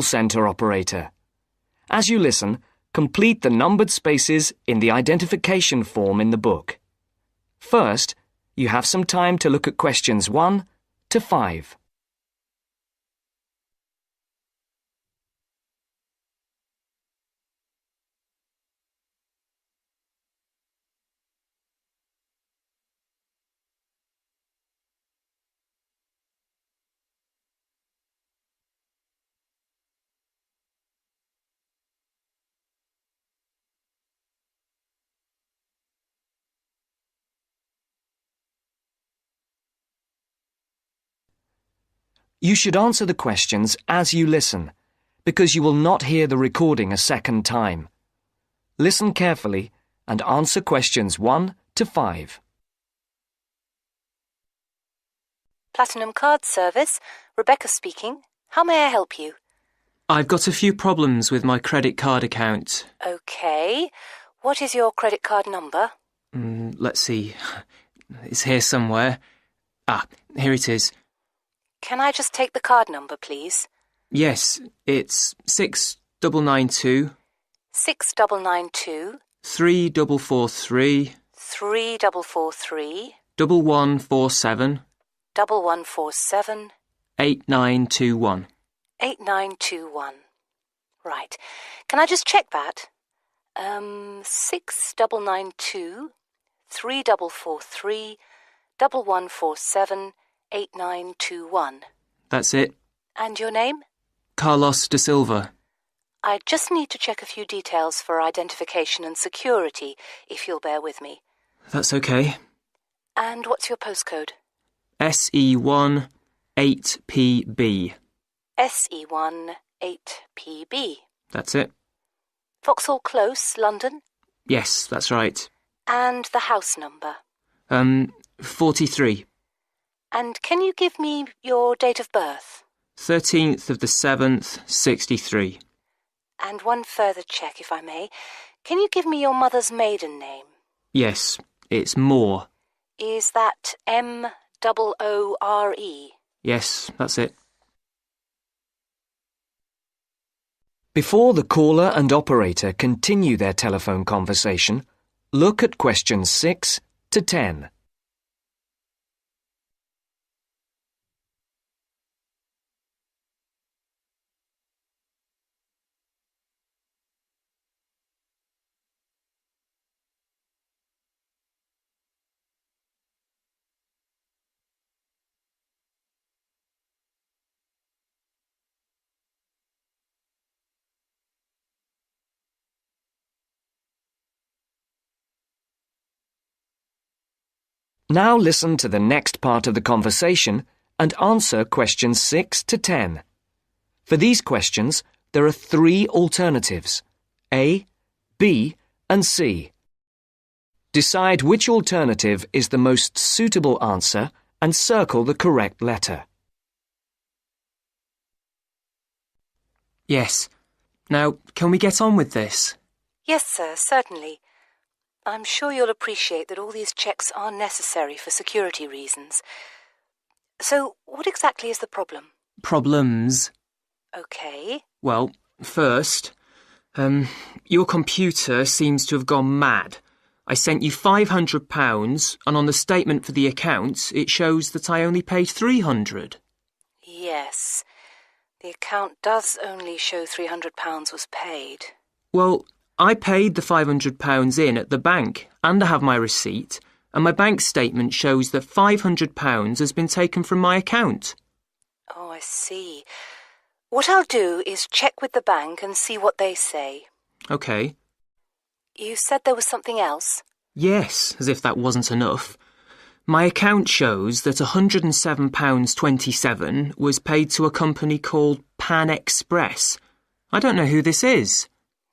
center operator. As you listen, complete the numbered spaces in the identification form in the book. First, you have some time to look at questions 1 to 5. You should answer the questions as you listen, because you will not hear the recording a second time. Listen carefully and answer questions 1 to 5. Platinum Card Service, Rebecca speaking. How may I help you? I've got a few problems with my credit card account. Okay. What is your credit card number? Let's see. It's here somewhere. Here it is. Can I just take the card number, please? Yes, it's 6992 6992 3443 3443 1147 1147 8921. 8921. Right. Can I just check that? 6992 3443 1147 8921. That's it. And your name? Carlos de Silva. I just need to check a few details for identification and security, if you'll bear with me. That's okay. And what's your postcode? SE1 8PB. SE1 8PB. That's it. Vauxhall Close, London? Yes, that's right. And the house number? 43. And can you give me your date of birth? 13th of the 7th, 63. And one further check, if I may. Can you give me your mother's maiden name? Yes, it's Moore. Is that M-O-O-R-E? Yes, that's it. Before the caller and operator continue their telephone conversation, look at questions 6 to 10. Now listen to the next part of the conversation and answer questions 6 to 10. For these questions, there are 3 alternatives: A, B, and C. Decide which alternative is the most suitable answer and circle the correct letter. Yes. Now, can we get on with this? Yes, sir, certainly. I'm sure you'll appreciate that all these checks are necessary for security reasons. So, what exactly is the problem? Problems? Okay. Well, first, your computer seems to have gone mad. I sent you £500, and on the statement for the account, it shows that I only paid £300. Yes. The account does only show £300 was paid. Well, I paid the £500 in at the bank, and I have my receipt, and my bank statement shows that £500 has been taken from my account. Oh, I see. What I'll do is check with the bank and see what they say. OK. You said there was something else? Yes, as if that wasn't enough. My account shows that £107.27 was paid to a company called Pan Express. I don't know who this is.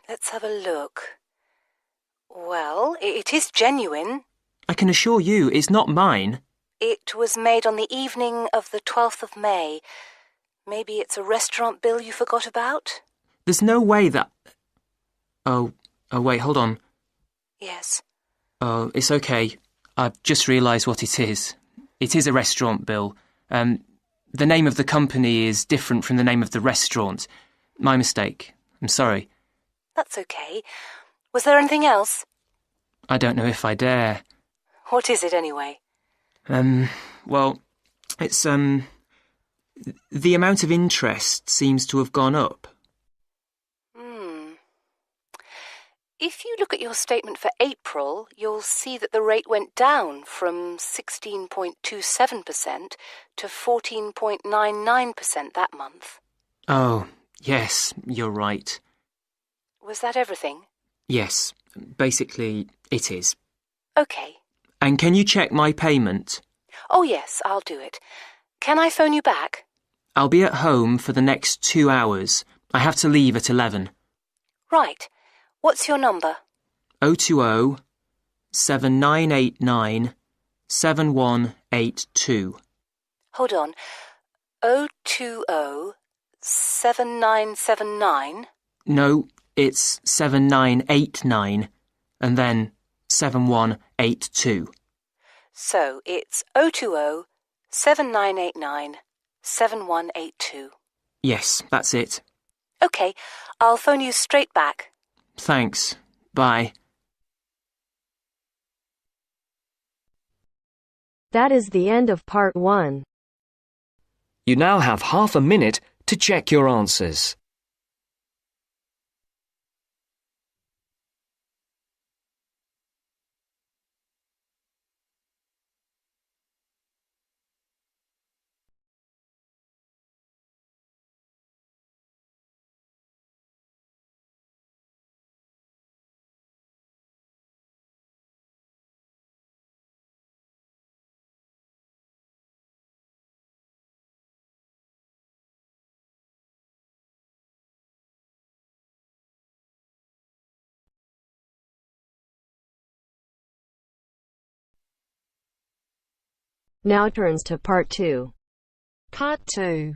Let's have a look. Well, it is genuine. I can assure you it's not mine. It was made on the evening of the 12th of May. Maybe it's a restaurant bill you forgot about? There's no way that... Oh, wait, hold on. Yes. Oh, it's okay. I've just realised what it is. It is a restaurant bill. The name of the company is different from the name of the restaurant. My mistake. I'm sorry. That's okay. Was there anything else? I don't know if I dare. What is it anyway? Well, it's, the amount of interest seems to have gone up. If you look at your statement for April, you'll see that the rate went down from 16.27% to 14.99% that month. Oh, yes, you're right. Was that everything? Yes, basically, it is. Okay. And can you check my payment? Oh, yes, I'll do it. Can I phone you back? I'll be at home for the next 2 hours. I have to leave at 11. Right. What's your number? 020 7989 7182. Hold on. 020 7979? No, it's 7989 and then 7182. So it's 020 7989 7182. Yes, that's it. Okay, I'll phone you straight back. Thanks. Bye. That is the end of part 1. You now have half a minute to check your answers. Now turns to part 2. Part 2.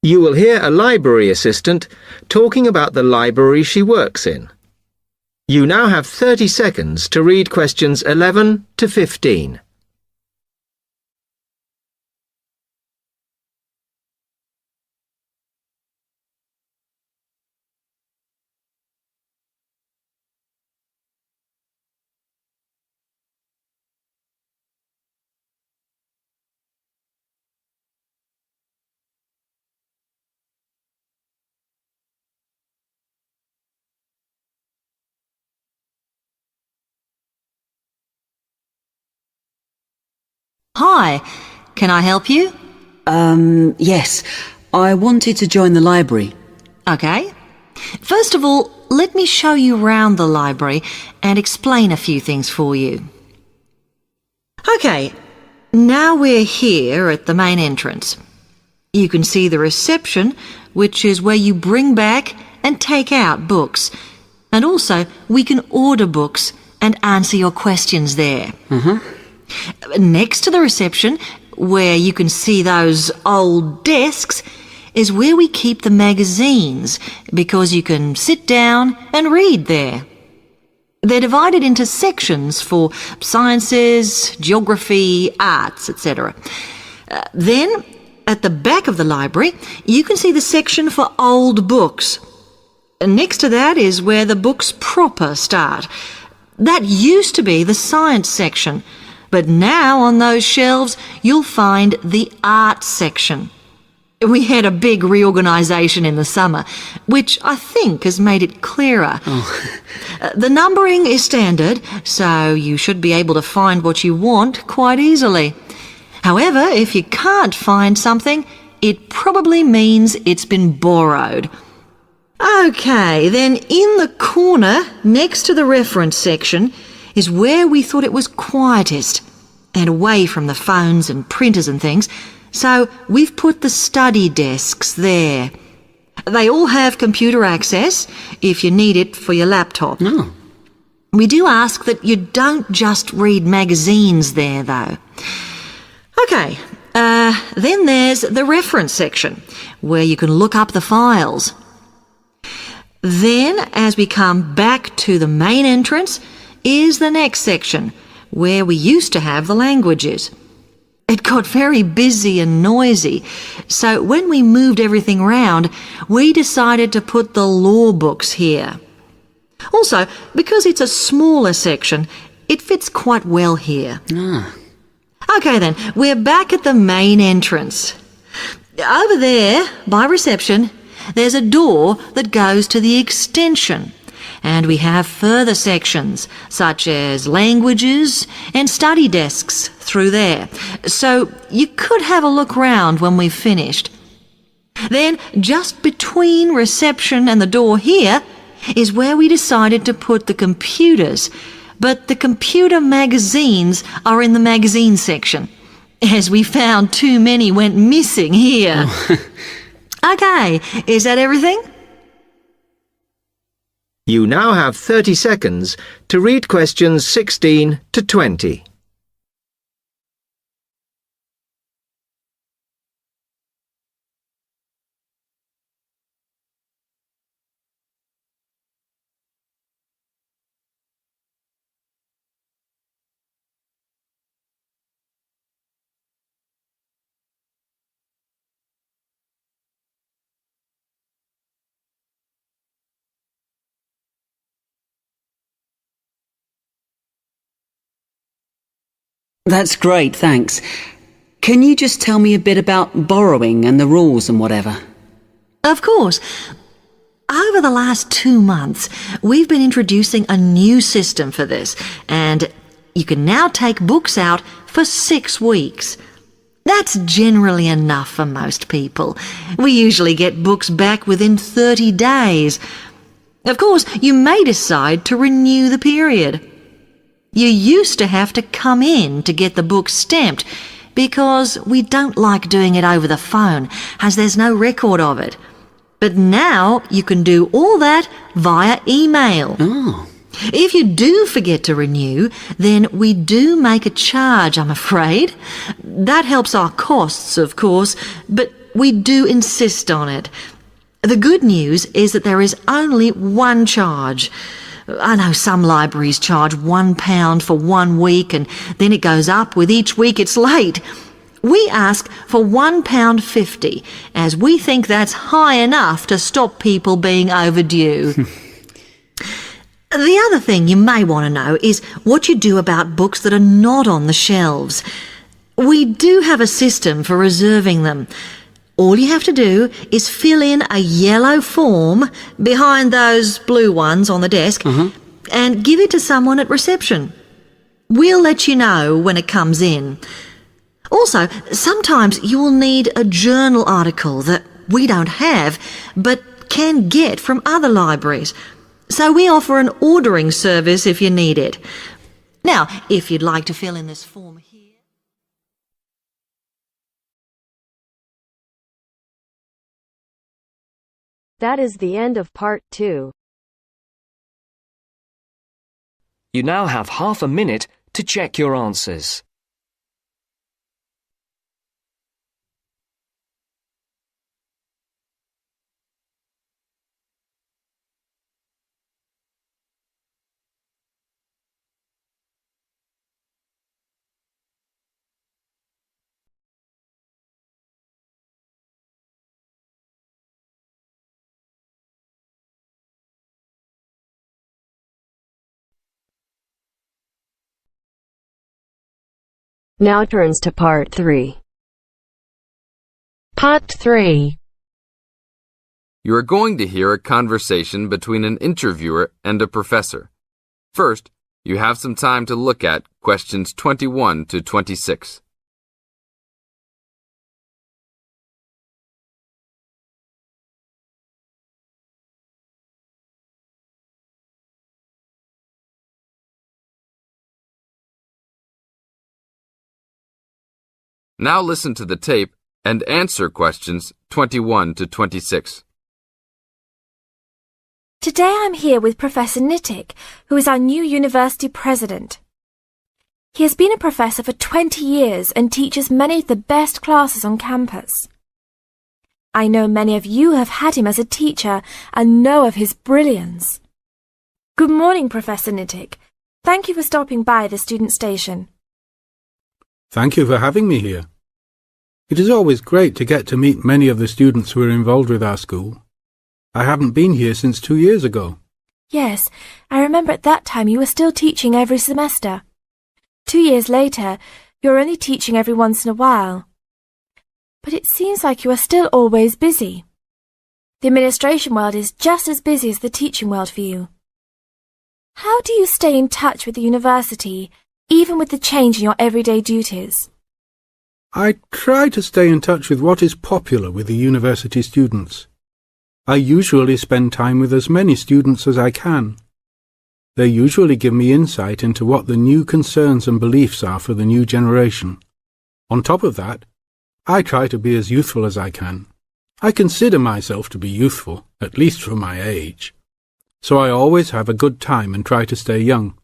You will hear a library assistant talking about the library she works in. You now have 30 seconds to read questions 11 to 15. Hi, can I help you? Yes. I wanted to join the library. Okay. First of all, let me show you round the library and explain a few things for you. Okay, now we're here at the main entrance. You can see the reception, which is where you bring back and take out books. And also, we can order books and answer your questions there. Next to the reception, where you can see those old desks, is where we keep the magazines, because you can sit down and read there. They're divided into sections for sciences, geography, arts, etc. Then, at the back of the library, you can see the section for old books. Next to that is where the books proper start. That used to be the science section, but now on those shelves you'll find the art section. We had a big reorganisation in the summer, which I think has made it clearer. The numbering is standard, so you should be able to find what you want quite easily. However, if you can't find something, it probably means it's been borrowed. Okay, then in the corner next to the reference section is where we thought it was quietest and away from the phones and printers and things, so we've put the study desks there. They all have computer access if you need it for your laptop. No. We do ask that you don't just read magazines there, though. Okay, then there's the reference section, where you can look up the files. Then, as we come back to the main entrance, is the next section, where we used to have the languages. It got very busy and noisy, so when we moved everything round, we decided to put the law books here. Also, because it's a smaller section, it fits quite well here. OK then, we're back at the main entrance. Over there, by reception, there's a door that goes to the extension. And we have further sections, such as languages and study desks through there. So you could have a look round when we've finished. Then, just between reception and the door here, is where we decided to put the computers. But the computer magazines are in the magazine section, as we found too many went missing here. OK, is that everything? You now have 30 seconds to read questions 16 to 20. That's great, thanks. Can you just tell me a bit about borrowing and the rules and whatever? Of course. Over the last 2 months, we've been introducing a new system for this, and you can now take books out for 6 weeks. That's generally enough for most people. We usually get books back within 30 days. Of course, you may decide to renew the period. You used to have to come in to get the book stamped because we don't like doing it over the phone as there's no record of it. But now you can do all that via email. Oh. If you do forget to renew, then we do make a charge, I'm afraid. That helps our costs, of course, but we do insist on it. The good news is that there is only one charge. I know some libraries charge £1 for 1 week and then it goes up with each week it's late. We ask for £1.50 as we think that's high enough to stop people being overdue. The other thing you may want to know is what you do about books that are not on the shelves. We do have a system for reserving them. All you have to do is fill in a yellow form behind those blue ones on the desk and give it to someone at reception. We'll let you know when it comes in. Also, sometimes you will need a journal article that we don't have but can get from other libraries. So we offer an ordering service if you need it. Now, if you'd like to fill in this form here. That is the end of part 2. You now have half a minute to check your answers. Now turns to part 3. Part 3. You are going to hear a conversation between an interviewer and a professor. First, you have some time to look at questions 21 to 26. Now listen to the tape and answer questions 21 to 26. Today I'm here with Professor Nittick, who is our new university president. He has been a professor for 20 years and teaches many of the best classes on campus. I know many of you have had him as a teacher and know of his brilliance. Good morning, Professor Nittick. Thank you for stopping by the student station. Thank you for having me here. It is always great to get to meet many of the students who are involved with our school. I haven't been here since 2 years ago. Yes, I remember at that time you were still teaching every semester. 2 years later, you're only teaching every once in a while. But it seems like you are still always busy. The administration world is just as busy as the teaching world for you. How do you stay in touch with the university, even with the change in your everyday duties? I try to stay in touch with what is popular with the university students. I usually spend time with as many students as I can. They usually give me insight into what the new concerns and beliefs are for the new generation. On top of that, I try to be as youthful as I can. I consider myself to be youthful, at least for my age. So I always have a good time and try to stay young.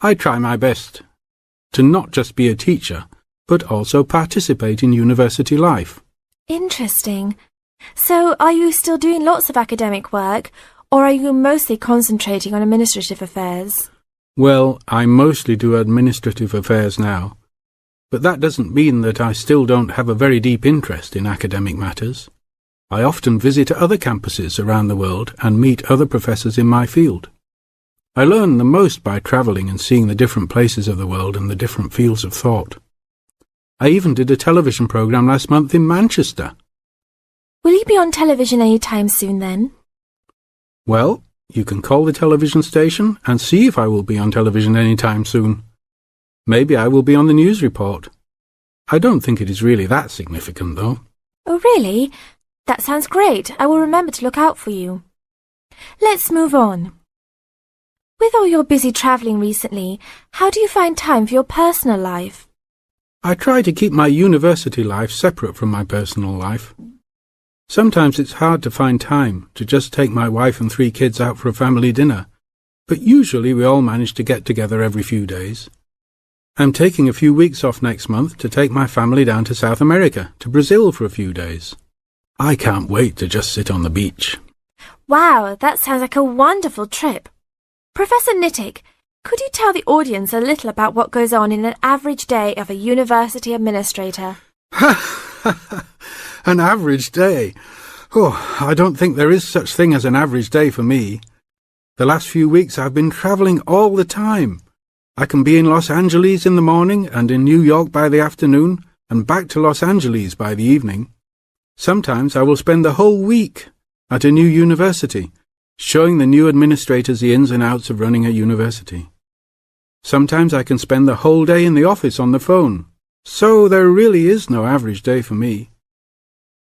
I try my best to not just be a teacher, but also participate in university life. Interesting. So, are you still doing lots of academic work, or are you mostly concentrating on administrative affairs? Well, I mostly do administrative affairs now, but that doesn't mean that I still don't have a very deep interest in academic matters. I often visit other campuses around the world and meet other professors in my field. I learn the most by travelling and seeing the different places of the world and the different fields of thought. I even did a television programme last month in Manchester. Will you be on television any time soon then? Well, you can call the television station and see if I will be on television any time soon. Maybe I will be on the news report. I don't think it is really that significant, though. Oh, really? That sounds great. I will remember to look out for you. Let's move on. With all your busy travelling recently, how do you find time for your personal life? I try to keep my university life separate from my personal life. Sometimes it's hard to find time to just take my wife and 3 kids out for a family dinner, but usually we all manage to get together every few days. I'm taking a few weeks off next month to take my family down to South America, to Brazil for a few days. I can't wait to just sit on the beach. Wow, that sounds like a wonderful trip. Professor Nittick, could you tell the audience a little about what goes on in an average day of a university administrator? An average day? Oh, I don't think there is such thing as an average day for me. The last few weeks I've been travelling all the time. I can be in Los Angeles in the morning and in New York by the afternoon and back to Los Angeles by the evening. Sometimes I will spend the whole week at a new university, showing the new administrators the ins and outs of running a university. Sometimes I can spend the whole day in the office on the phone. So there really is no average day for me.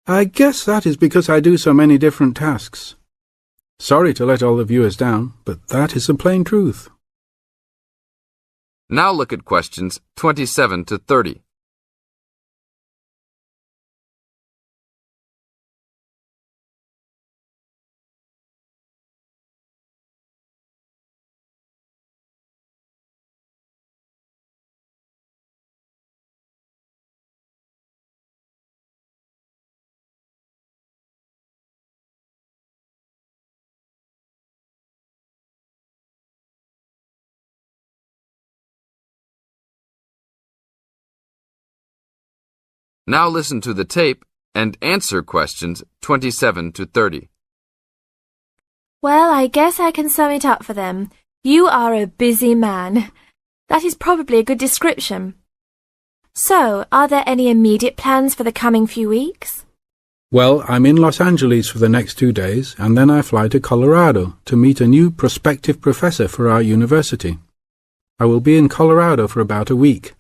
I guess that is because I do so many different tasks. Sorry to let all the viewers down, but that is the plain truth. Now look at questions 27 to 30. Now listen to the tape and answer questions 27 to 30. Well, I guess I can sum it up for them. You are a busy man. That is probably a good description. So, are there any immediate plans for the coming few weeks? Well, I'm in Los Angeles for the next 2 days, and then I fly to Colorado to meet a new prospective professor for our university. I will be in Colorado for about a week.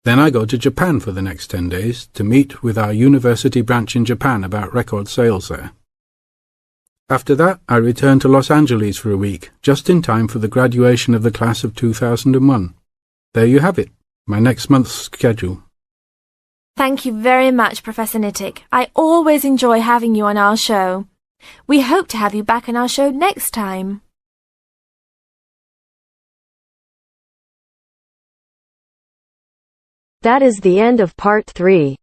Then I go to Japan for the next 10 days to meet with our university branch in Japan about record sales there. After that, I return to Los Angeles for a week, just in time for the graduation of the class of 2001. There you have it, my next month's schedule. Thank you very much, Professor Nittick. I always enjoy having you on our show. We hope to have you back on our show next time. That is the end of part 3.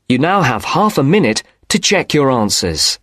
You now have half a minute to check your answers.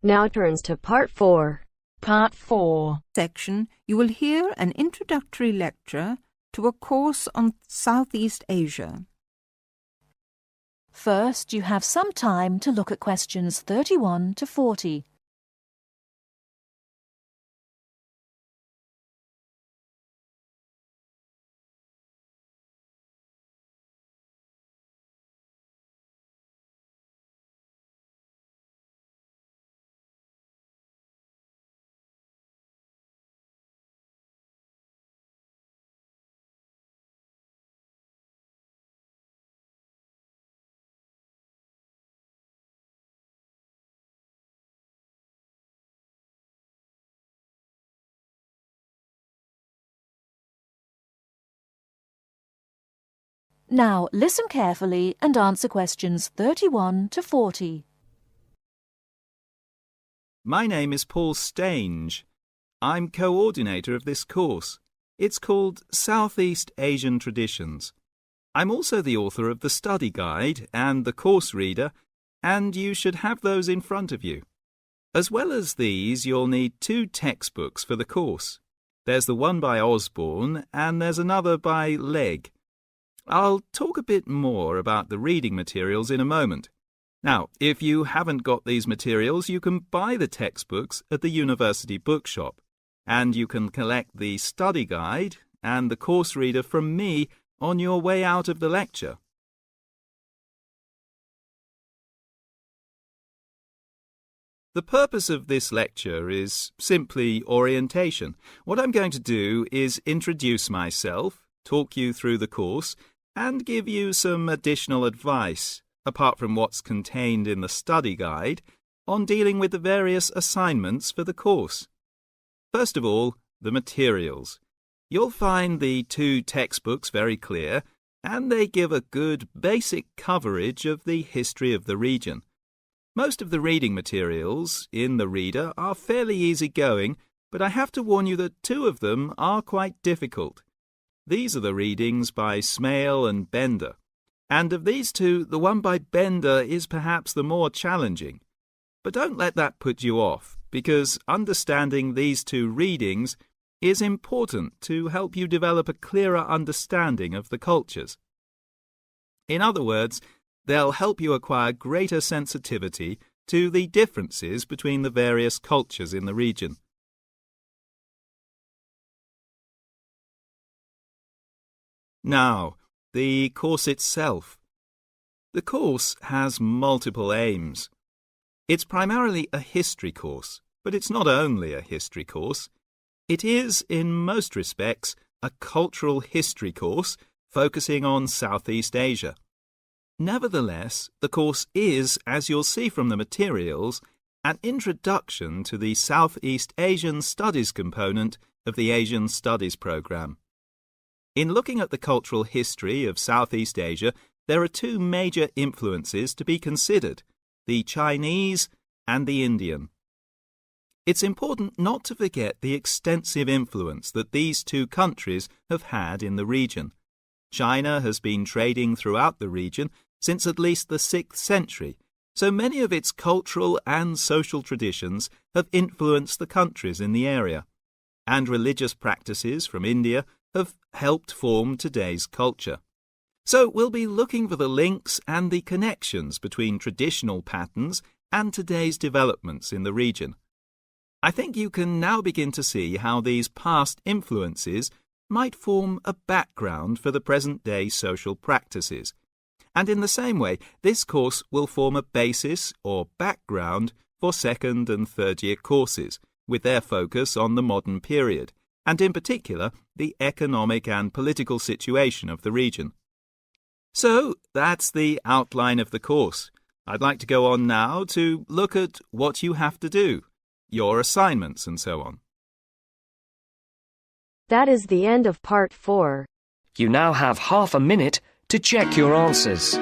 Now turns to Part 4. Part 4 section, you will hear an introductory lecture to a course on Southeast Asia. First, you have some time to look at questions 31 to 40. Now, listen carefully and answer questions 31 to 40. My name is Paul Stange. I'm coordinator of this course. It's called Southeast Asian Traditions. I'm also the author of the study guide and the course reader, and you should have those in front of you. As well as these, you'll need 2 textbooks for the course. There's the one by Osborne and there's another by Legg. I'll talk a bit more about the reading materials in a moment. Now, if you haven't got these materials, you can buy the textbooks at the university bookshop, and you can collect the study guide and the course reader from me on your way out of the lecture. The purpose of this lecture is simply orientation. What I'm going to do is introduce myself, talk you through the course, and give you some additional advice, apart from what's contained in the study guide, on dealing with the various assignments for the course. First of all, the materials. You'll find the 2 textbooks very clear, and they give a good basic coverage of the history of the region. Most of the reading materials in the reader are fairly easy-going, but I have to warn you that 2 of them are quite difficult. These are the readings by Smale and Bender, and of these 2, the one by Bender is perhaps the more challenging. But don't let that put you off, because understanding these 2 readings is important to help you develop a clearer understanding of the cultures. In other words, they'll help you acquire greater sensitivity to the differences between the various cultures in the region. Now, the course itself. The course has multiple aims. It's primarily a history course, but it's not only a history course. It is, in most respects, a cultural history course focusing on Southeast Asia. Nevertheless, the course is, as you'll see from the materials, an introduction to the Southeast Asian Studies component of the Asian Studies program. In looking at the cultural history of Southeast Asia, there are 2 major influences to be considered, the Chinese and the Indian. It's important not to forget the extensive influence that these 2 countries have had in the region. China has been trading throughout the region since at least the 6th century, so many of its cultural and social traditions have influenced the countries in the area, and religious practices from India have helped form today's culture. So we'll be looking for the links and the connections between traditional patterns and today's developments in the region. I think you can now begin to see how these past influences might form a background for the present-day social practices. And in the same way, this course will form a basis or background for 2nd and 3rd year courses, with their focus on the modern period, and in particular, the economic and political situation of the region. So, that's the outline of the course. I'd like to go on now to look at what you have to do, your assignments and so on. That is the end of Part 4. You now have half a minute to check your answers.